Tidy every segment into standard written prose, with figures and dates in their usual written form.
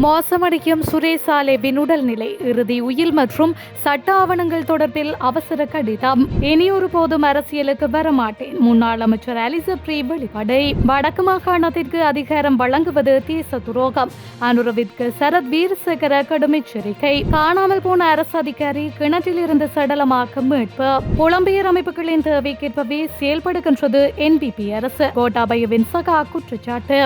மோசமடையும் சுரேஷ் சாலேவின் உடல்நிலை இறுதி உயில் மற்றும் சட்ட ஆவணங்கள் தொடர்பில் அவசர கடிதம். இனியொரு போதும் அரசியலுக்கு வரமாட்டேன். முன்னாள் அமைச்சர் அலிசப்ரி வெளிப்படை. வடக்கு மாகாணத்திற்கு அதிகாரம் வழங்குவது தேச துரோகம். அனுரவிற்கு சரத் வீரசேகர கடும் எச்சரிக்கை. காணாமல் போன அரசு அதிகாரி கிணற்றில் இருந்து சடலமாக்க மீட்பு. புலம்பெயர் அமைப்புகளின் தேவைக்கேற்பவே செயல்படுகின்றது என்பிபி அரசு. கோட்டாபயவின் சகா குற்றச்சாட்டு.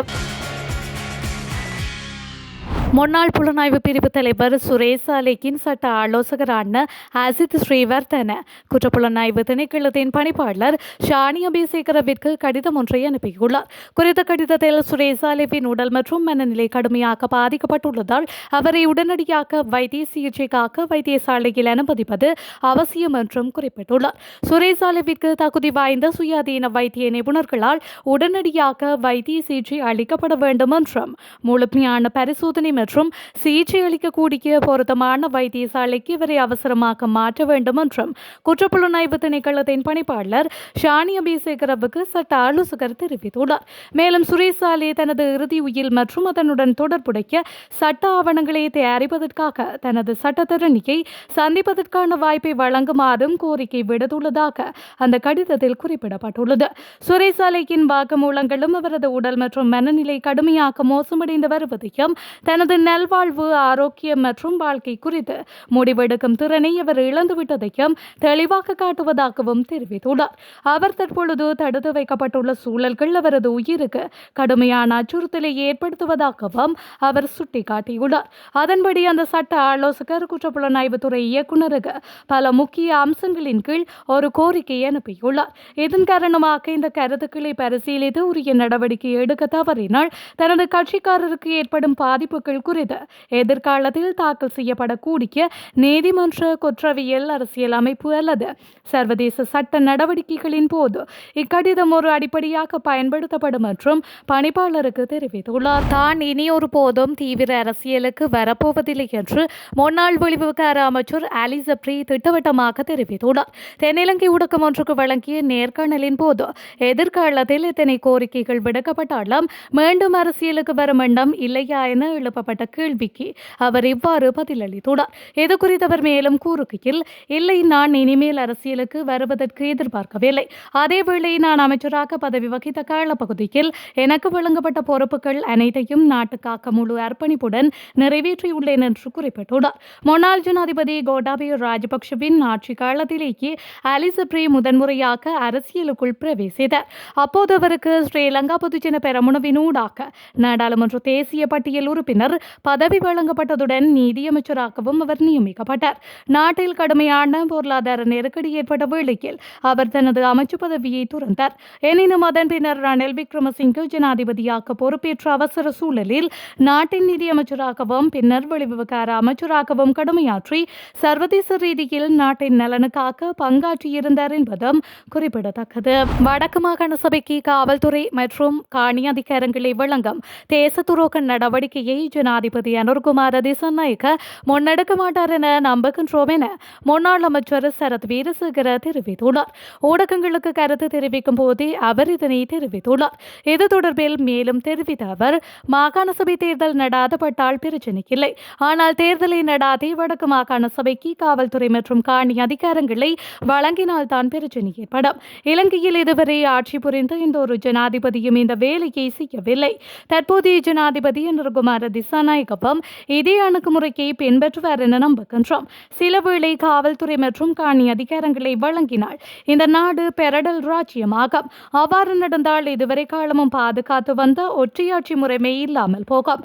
முன்னாள் புலனாய்வு பிரிவு தலைவர் சுரேஷ் சாலேக்கின் சட்ட ஆலோசகரான அசித் ஸ்ரீவர்தன குற்றப்புலனாய்வு திணைக்களத்தின் பணிப்பாளர் ஷானி அபிசேகரவிற்கு கடிதம் ஒன்றை அனுப்பியுள்ளார். குறித்த கடிதத்தில் சுரேஷ் சாலேவின் உடல் மற்றும் மனநிலை கடுமையாக பாதிக்கப்பட்டுள்ளதால் அவரை உடனடியாக வைத்திய சிகிச்சைக்காக வைத்தியசாலையில் அனுமதிப்பது அவசியம் என்றும் குறிப்பிட்டுள்ளார். சுரேஷ் சாலேவிற்கு தகுதி வாய்ந்த சுயாதீன வைத்திய நிபுணர்களால் உடனடியாக வைத்திய சிகிச்சை அளிக்கப்பட வேண்டும் என்றும் முழுமையான பரிசோதனை மற்றும் சிகிச்சை அளிக்கக்கூடிய பொருத்தமான வைத்தியசாலைக்கு இவரை அவசரமாக மாற்ற வேண்டும் என்றும் குற்றப்புலனாய்வு திணைக்களத்தின் பணிப்பாளர் ஷானி அபிசேகரவுக்கு சட்ட ஆலோசகர் தெரிவித்துள்ளார். மேலும் சுரேஷ் சாலே தனது இறுதி உயில் மற்றும் அதனுடன் தொடர்புடைய சட்ட ஆவணங்களை தயாரிப்பதற்காக தனது சட்டத்தரணியை சந்திப்பதற்கான வாய்ப்பை வழங்குமாறும் கோரிக்கை விடுத்துள்ளதாக அந்த கடிதத்தில் குறிப்பிடப்பட்டுள்ளது. சுரேஷ் சாலேக்கின் வாக்குமூலங்களும் அவரது உடல் மற்றும் மனநிலை கடுமையாக மோசமடைந்து வருவதையும் தனது நல்வாழ்வு ஆரோக்கியம் மற்றும் வாழ்க்கை குறித்து முடிவெடுக்கும் திறனை அவர் இழந்துவிட்டதையும் தெளிவாக காட்டுவதாகவும் தெரிவித்துள்ளார். அவர் தற்பொழுது தடுத்து வைக்கப்பட்டுள்ள சூழல்கள் அவரது உயிருக்கு கடுமையான அச்சுறுத்தலை ஏற்படுத்துவதாகவும் அவர் சுட்டிக்காட்டியுள்ளார். அதன்படி அந்த சட்ட ஆலோசகர் குற்றப்புலனாய்வுத்துறை இயக்குநருக்கு பல முக்கிய அம்சங்களின் கீழ் ஒரு கோரிக்கை அனுப்பியுள்ளார். இதன் காரணமாக இந்த கருத்துக்களை பரிசீலித்து உரிய நடவடிக்கை எடுக்க தவறினால் தனது கட்சிக்காரருக்கு ஏற்படும் பாதிப்புகள் குறித்து எதிர்காலத்தில் தாக்கல் செய்யப்படக்கூடிய நீதிமன்ற குற்றவியல் அரசியல் அமைப்பு அல்லது சர்வதேச சட்ட நடவடிக்கைகளின் போது இக்கடிதம் ஒரு அடிப்படையாக பயன்படுத்தப்படும் என்றும் பணிப்பாளருக்கு தெரிவித்துள்ளார். தான் இனியொரு போதும் தீவிர அரசியலுக்கு வரப்போவதில்லை என்று முன்னாள் வெளிவிவகார அமைச்சர் அலிசப்ரி திட்டவட்டமாக தெரிவித்துள்ளார். தென்னிலங்கை ஊடகம் ஒன்றுக்கு வழங்கிய நேர்காணலின் போது எதிர்காலத்தில் இத்தனை கோரிக்கைகள் விடுக்கப்பட்டாலும் மீண்டும் அரசியலுக்கு வரும் எண்ணம் இல்லையா என எழுப்பப்பட்ட கேள்விக்கு அவர் இவ்வாறு பதிலளித்துள்ளார். இது குறித்து அவர் மேலும் கூறுகையில், இல்லை, நான் இனிமேல் அரசியலுக்கு வருவதற்கு எதிர்பார்க்கவில்லை. அதேவேளை நான் அமைச்சராக பதவி வகித்த காலப்பகுதியில் எனக்கு வழங்கப்பட்ட பொறுப்புகள் அனைத்தையும் நாட்டுக்காக முழு அர்ப்பணிப்புடன் நிறைவேற்றியுள்ளேன் என்று குறிப்பிட்டுள்ளார். முன்னாள் ஜனாதிபதி கோட்டாபய ராஜபக்ஷவின் ஆட்சி காலத்திலேயே அலிசப்ரி முதன்முறையாக அரசியலுக்குள் பிரவேசித்தார். அப்போது அவருக்கு ஸ்ரீலங்கா பொதுஜன பெரமுனவின் ஊடாக நாடாளுமன்ற தேசிய பட்டியல் உறுப்பினர் பதவி வழங்கப்பட்டதுடன் நீதியமைச்சராகவும் அவர் நியமிக்கப்பட்டார். நாட்டில் கடுமையான பொருளாதார நெருக்கடி ஏற்பட்ட வேளையில் அவர் தனது அமைச்சு பதவியை துறந்தார். எனினும் அதன் பின்னர் ரணில் விக்ரமசிங்கே ஜனாதிபதியாக பொறுப்பேற்ற அவசர சூழலில் நாட்டின் நிதியமைச்சராகவும் பின்னர் வெளிவிவகார அமைச்சராகவும் கடமையாற்றி சர்வதேச ரீதியில் நாட்டின் நலனுக்காக பங்காற்றியிருந்தார் என்பதும் குறிப்பிடத்தக்கது. வடக்கு மாகாண சபைக்கு காவல்துறை மற்றும் காணி அதிகாரங்களை வழங்கும் தேச துரோக நடவடிக்கையை ஜனாதிபதி அனுர்குமார திசாநாயக்க முன்னெடுக்க மாட்டார் என நம்புகின்றோம் என முன்னாள் அமைச்சர் சரத் வீரசேகர தெரிவித்துள்ளார். ஊடகங்களுக்கு கருத்து தெரிவிக்கும் போதே அவர் இதனை தெரிவித்துள்ளார். இது தொடர்பில் மேலும் தெரிவித்த அவர், மாகாண சபை தேர்தல் நடாதப்பட்டால் பிரச்சினை இல்லை. ஆனால் தேர்தலை நடாதி வடக்கு மாகாண சபைக்கு காவல்துறை மற்றும் காணி அதிகாரங்களை வழங்கினால் தான் பிரச்சினை ஏற்படும். இலங்கையில் இதுவரை ஆட்சி புரிந்த எந்த ஒரு ஜனாதிபதியும் இந்த வேலையை செய்யவில்லை. தற்போதைய ஜனாதிபதி அனுர்குமார திசாநாயக்கவும் இதே அணுகுமுறையை பின்பற்றுவார் என நம்புகின்றோம். சில வேளை காவல்துறை மற்றும் காணி அதிகாரங்களை வழங்கினால் இந்த நாடு பெரடல் ராஜ்யமாகும். அவ்வாறு நடந்தால் இதுவரை காலமும் பாதுகாத்து வந்த ஒற்றையாட்சி முறைமை இல்லாமல் போகும்.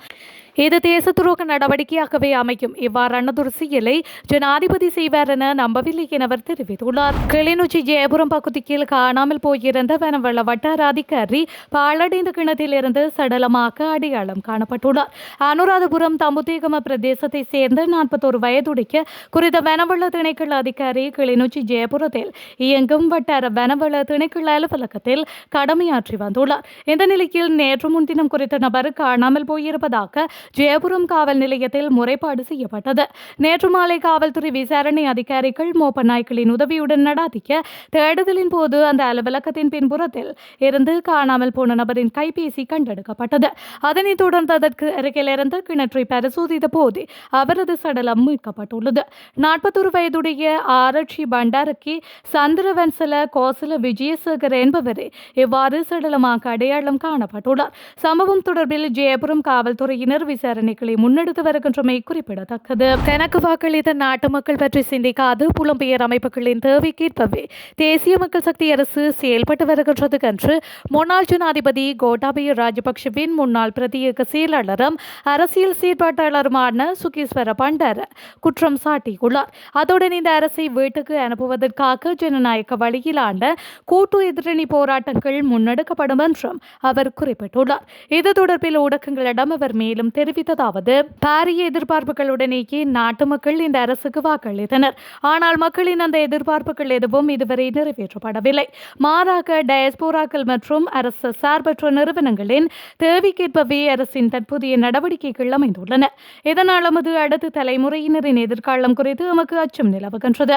இது தேச துரோக நடவடிக்கையாகவே அமையும். இவ்வாறானதொரு செயலை ஜனாதிபதி செய்வார் என நம்பவில்லை என அவர் தெரிவித்துள்ளார். கிளிநொச்சி ஜெயபுரம் பகுதியில் காணாமல் போயிருந்த வனவள வட்டார அதிகாரி பாழடைந்த கிணற்றில் இருந்து சடலமாக அடையாளம் காணப்பட்டுள்ளார். அனுராதபுரம் தம்புதேகம பிரதேசத்தை சேர்ந்த 41 வயதுடைய குறித்த வனவள திணைக்கள அதிகாரி கிளிநொச்சி ஜெயபுரத்தில் இயங்கும் வட்டார வனவள திணைக்கள அலுவலகத்தில் கடமையாற்றி வந்துள்ளார். இந்த நிலையில் நேற்று முன்தினம் குறித்த நபர் காணாமல் போயிருப்பதாக ஜெயபுரம் காவல் நிலையத்தில் முறைப்பாடு செய்யப்பட்டது. நேற்று மாலை காவல்துறை விசாரணை அதிகாரிகள் மோப்ப நாய்களின் உதவியுடன் நடாத்திய தேடுதலின் போது அந்த அலுவலகத்தின் பின்புறத்தில் இருந்து காணாமல் போன நபரின் கைபேசி கண்டெடுக்கப்பட்டது. அதனைத் தொடர்ந்து அதற்கு அருகில் இருந்த இருந்த கிணற்றை பரிசோதித்த போது அவரது சடலம் மீட்கப்பட்டுள்ளது. 41 வயதுடைய ஆரட்சி பண்டாரக்கி சந்திரவன்சல கோசல விஜயசேகர் என்பவரே இவ்வாறு சடலமாக அடையாளம் காணப்பட்டுள்ளார். சம்பவம் தொடர்பில் ஜெயபுரம் காவல்துறையினர் விசாரணைகளை முன்னெடுத்து வருகின்றமை குறிப்பிடத்தக்கது. தனக்கு வாக்களித்த நாட்டு மக்கள் பற்றி சிந்திக்காது புலம்பெயர் அமைப்புகளின் தேவைக்கேற்பவே தேசிய மக்கள் சக்தி அரசு செயல்பட்டு வருகின்றது என்று முன்னாள் ஜனாதிபதி கோட்டாபய ராஜபக்ஷவின் முன்னாள் பிரத்யேக செயலாளரும் அரசியல் செயற்பாட்டாளருமான சுகீஸ்வர பண்டார குற்றம் சாட்டியுள்ளார். அதுடன் இந்த அரசை வீட்டுக்கு அனுப்புவதற்காக ஜனநாயக வழியிலான கூட்டு எதிரணி போராட்டங்கள் முன்னெடுக்கப்படும் என்றும் அவர் குறிப்பிட்டுள்ளார். இது தொடர்பில் ஊடகங்களிடம் அவர் மேலும் தெரிவித்ததாவது: பாரிய எதிர்பார்ப்புகளுடனேயே நாட்டு மக்கள் இந்த அரசுக்கு வாக்களித்தனர். ஆனால் மக்களின் அந்த எதிர்பார்ப்புகள் எதுவும் இதுவரை நிறைவேற்றப்படவில்லை. மாறாக டயஸ்போராக்கள் மற்றும் அரசு சார்பற்ற நிறுவனங்களின் தேவைக்கேற்பவே அரசின் தற்போதைய நடவடிக்கைகள் அமைந்துள்ளன. இதனால் நமது அடுத்த தலைமுறையினரின் எதிர்காலம் குறித்து நமக்கு அச்சம் நிலவுகின்றது.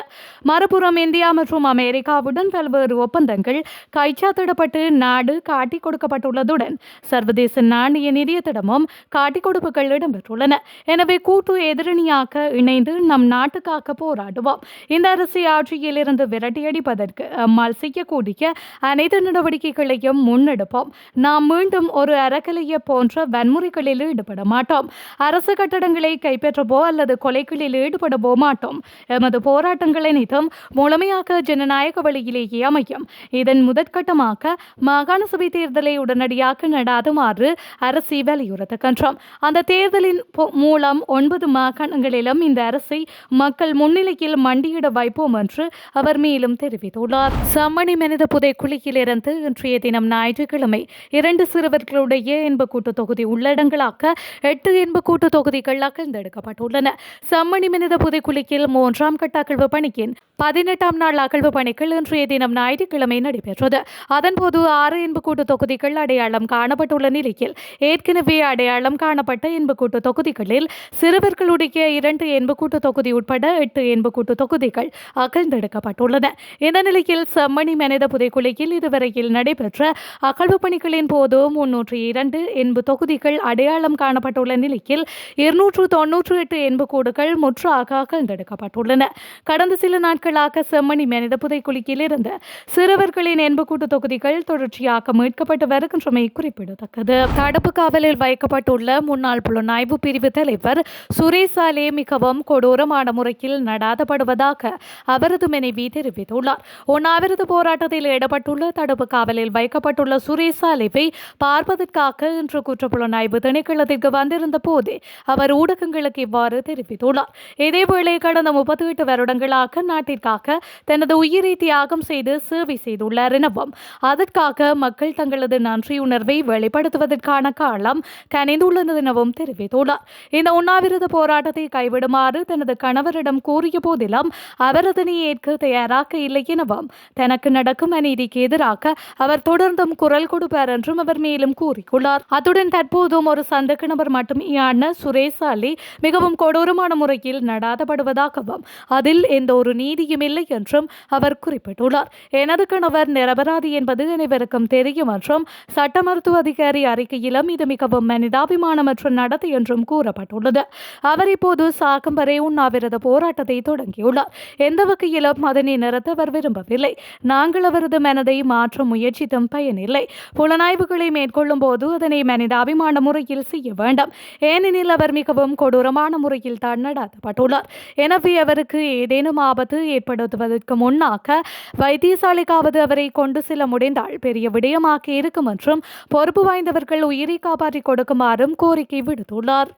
மறுபுறம் இந்தியா மற்றும் அமெரிக்காவுடன் பல்வேறு ஒப்பந்தங்கள் கைச்சாத்திடப்பட்டு நாடு காட்டிக் கொடுக்கப்பட்டுள்ளதுடன் சர்வதேச நாணய நிதியத்திடமும் காட்டிக் கொடுப்புகள் இடம்பெற்றுள்ளன. எனவே கூட்டு எதிரணியாக இணைந்து நம் நாட்டுக்காக போராடுவோம். இந்த அரசை ஆட்சியில் இருந்து விரட்டியடிப்பதற்கு நம்மால் செய்யக்கூடிய அனைத்து நடவடிக்கைகளையும் முன்னெடுப்போம். நாம் மீண்டும் ஒரு அறக்கலையை போன்ற வன்முறைகளில் ஈடுபட மாட்டோம். அரசு கட்டடங்களை கைப்பற்றவோ அல்லது கொலைகளில் ஈடுபடவோ மாட்டோம். எமது போராட்டங்கள் அனைத்தும் முழுமையாக ஜனநாயக வழியிலேயே அமையும். இதன் முதற்கட்டமாக மாகாண சபை தேர்தலை உடனடியாக நடாதுமாறு அரசை வலியுறுத்துகின்றோம். அந்த தேர்தலின் மூலம் 9 மாகாணங்களிலும் இந்த அரசை மக்கள் முன்னிலையில் மண்டியிட வைப்போம் என்று அவர் மேலும் தெரிவித்துள்ளார். சம்மணி மனித புதைக்குழியிலிருந்து இன்றைய தினம் ஞாயிற்றுக்கிழமை 2 சிறுவர்களுடைய இன்பக்கூட்டு தொகுதி உள்ளடங்களாக 8 இன்பக்கூட்டு தொகுதிகள் அகழ்ந்தெடுக்கப்பட்டுள்ளன. சம்மணி மனித புதைக்குழியில் 3ஆம் கட்ட அகழ்வு பணியின் 18ஆம் நாள் அகழ்வு பணிகள் இன்றைய தினம் ஞாயிற்றுக்கிழமை நடைபெற்றது. அதன்போது 6 இன்பக்கூட்டு தொகுதிகள் அடையாளம் காணப்பட்டுள்ள நிலையில் ஏற்கனவே அடையாளம் காணப்பட்ட இன்பக்கூட்டு தொகுதிகளில் சிறுவர்களுடைய 2 இன்பக்கூட்டு தொகுதி உட்பட 8 இன்பக்கூட்டு தொகுதிகள் அகழ்ந்தெடுக்கப்பட்டுள்ளன. இந்த நிலையில் செம்மணி மனித புதைக்குழியில் இதுவரையில் நடைபெற்ற அகழ்வு பணிகளின் போது 302 இன்பு தொகுதிகள் அடையாளம் காணப்பட்டுள்ள நிலையில் 298 இன்புக்கூடுகள் முற்றாக அகழ்ந்தெடுக்கப்பட்டுள்ளன. கடந்த சில நாட்களாக செம்மணி மனித புதைக்குழியில் இருந்த சிறுவர்களின் இன்புக்கூட்டு தொகுதிகள் தொடர்ச்சியாக மீட்கப்பட்டு வருகின்றமை குறிப்பிடத்தக்கது. தடுப்பு காவலில் வைக்கப்பட்டுள்ள முன்னாள் புலனாய்வு பிரிவு தலைவர் சுரேசாலே மிகவும் கொடூரமான முறையில் நடாத்தப்படுவதாக அவரது மனைவி தெரிவித்துள்ளார். உண்ணாவிரத போராட்டத்தில் ஈடுபட்டுள்ள தடுப்பு காவலில் வைக்கப்பட்டுள்ள சுரேசாலேவை பார்ப்பதற்காக இன்று குற்றப்புலனாய்வு திணைக்களத்திற்கு வந்திருந்த போதே அவர் ஊடகங்களுக்கு இவ்வாறு தெரிவித்துள்ளார். இதேவேளை கடந்த 38 வருடங்களாக நாட்டிற்காக தனது உயிரை தியாகம் செய்து சேவை செய்துள்ளார் எனவும் அதற்காக மக்கள் தங்களது நன்றியுணர்வை வெளிப்படுத்துவதற்கான காலம் கனிந்துள்ளது எனவும் தெரிவித்துள்ளார். இந்த உண்ணாவிரத போராட்டத்தை கைவிடுமாறு தனது கணவரிடம் கூறிய போதிலும் அவர் அதனை ஏற்க தயாராக இல்லை எனவும் தனக்கு நடக்கும் அநீதிக்கு எதிராக அவர் தொடர்ந்தும் குரல் கொடுப்பார் என்றும் அவர் மேலும் கூறியுள்ளார். அத்துடன் தற்போதும் ஒரு சந்தேக நபர் மட்டுமேயான சுரேசாலி மிகவும் கொடூரமான முறையில் நடாத்தப்படுவதாகவும் அதில் எந்த ஒரு நீதியும் இல்லை என்றும் அவர் குறிப்பிட்டுள்ளார். எனது கணவர் நிரபராதி என்பது அனைவருக்கும் தெரியும் என்றும் சட்ட மருத்துவ அதிகாரி அறிக்கையிலும் இது மிகவும் மனிதாபிமானமற்ற நடத்தை என்றும் கூறப்பட்டுள்ளது. அவர் இப்போது சாகும் வரை உண்ணாவிரத போராட்டத்தை தொடங்கியுள்ளார். எந்த வகையிலும் அதனை நிறுத்த அவர் விரும்பவில்லை. நாங்கள் அவரது மனதை மாற்ற முயற்சித்தும் பயனில்லை. புலனாய்வுகளை மேற்கொள்ளும் போது அதனை மனிதாபிமான முறையில் செய்ய வேண்டும். ஏனெனில் அவர் மிகவும் கொடூரமான முறையில் தான் நடாத்தப்பட்டுள்ளார். எனவே அவருக்கு ஏதேனும் ஆபத்து ஏற்படுத்துவதற்கு முன்னாக வைத்தியசாலைக்காவது அவரை கொண்டு செல்ல முடிந்தால் பெரிய விடயமாக இருக்கும் என்றும் பொறுப்பு வாய்ந்தவர்கள் உயிரை காப்பாற்றிக் கொடுக்குமாறும் கோரிக்கை விடுத்துள்ளார்.